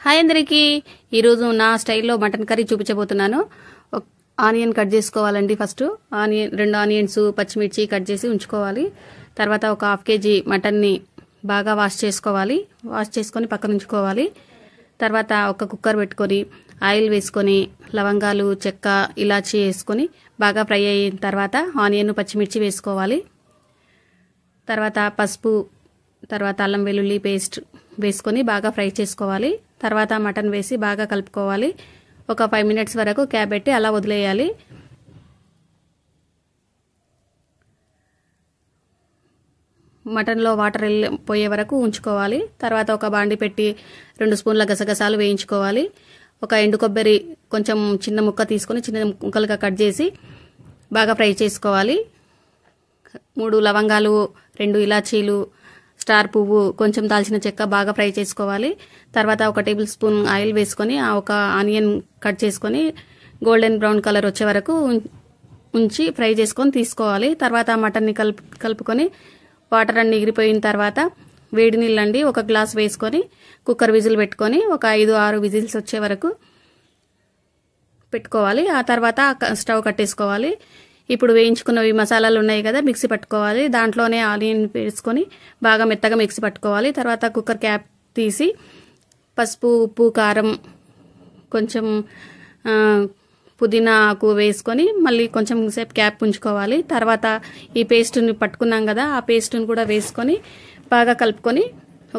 Hi అందరికీ ఈరోజు నా స్టైల్లో మటన్ కర్రీ చూపించబోతున్నాను. ఆనియన్ కట్ చేసుకోవాలండి. ఫస్ట్ రెండు ఆనియన్స్ పచ్చిమిర్చి కట్ చేసి ఉంచుకోవాలి. తర్వాత ఒక హాఫ్ కేజీ మటన్ని బాగా వాష్ చేసుకోవాలి. వాష్ చేసుకొని పక్కన ఉంచుకోవాలి. తర్వాత ఒక కుక్కర్ పెట్టుకొని ఆయిల్ వేసుకొని లవంగాలు చెక్క ఇలాచి వేసుకొని బాగా ఫ్రై అయిన తర్వాత ఆనియన్ పచ్చిమిర్చి వేసుకోవాలి. తర్వాత పసుపు, తర్వాత అల్లం వెల్లుల్లి పేస్ట్ వేసుకొని బాగా ఫ్రై చేసుకోవాలి. తర్వాత మటన్ వేసి బాగా కలుపుకోవాలి. ఒక 5 మినిట్స్ వరకు క్యాప్ పెట్టి అలా వదిలేయాలి. మటన్లో వాటర్ పోయే వరకు ఉంచుకోవాలి. తర్వాత ఒక బాండి పెట్టి 2 స్పూన్ల గసగసాలు వేయించుకోవాలి. ఒక ఎండు కొబ్బరి కొంచెం చిన్న ముక్క తీసుకొని చిన్న ముక్కలుగా కట్ చేసి బాగా ఫ్రై చేసుకోవాలి. 3 లవంగాలు, 2 ఇలాచీలు, స్టార్ పువ్వు, కొంచెం దాల్చిన చెక్క బాగా ఫ్రై చేసుకోవాలి. తర్వాత ఒక టేబుల్ స్పూన్ ఆయిల్ వేసుకొని ఒక ఆనియన్ కట్ చేసుకొని గోల్డెన్ బ్రౌన్ కలర్ వచ్చే వరకు ఉంచి ఫ్రై చేసుకొని తీసుకోవాలి. తర్వాత మటన్ని కలుపుకొని వాటర్ అన్ని ఎగిరిపోయిన తర్వాత వేడి నీళ్ళండి ఒక గ్లాస్ వేసుకొని కుక్కర్ విజిల్ పెట్టుకొని ఒక 5-6 విజిల్స్ వచ్చే వరకు పెట్టుకోవాలి. ఆ తర్వాత స్టవ్ కట్టేసుకోవాలి. ఇప్పుడు వేయించుకున్నవి మసాలాలు ఉన్నాయి కదా, మిక్సీ పట్టుకోవాలి. దాంట్లోనే ఆనియన్ వేసుకొని బాగా మెత్తగా మిక్సీ పట్టుకోవాలి. తర్వాత కుక్కర్ క్యాప్ తీసి పసుపు, ఉప్పు, కారం, కొంచెం పుదీనా ఆకు వేసుకొని మళ్ళీ కొంచెం సేపు క్యాప్ ఉంచుకోవాలి. తర్వాత ఈ పేస్ట్ని పట్టుకున్నాం కదా, ఆ పేస్ట్ని కూడా వేసుకొని బాగా కలుపుకొని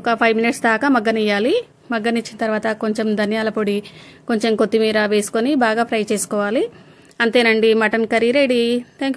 ఒక 5 మినిట్స్ దాకా మగ్గనియాలి. మగ్గనిచ్చిన తర్వాత కొంచెం ధనియాల పొడి, కొంచెం కొత్తిమీర వేసుకొని బాగా ఫ్రై చేసుకోవాలి. అంతేనండి, mutton curry ready. Thank you.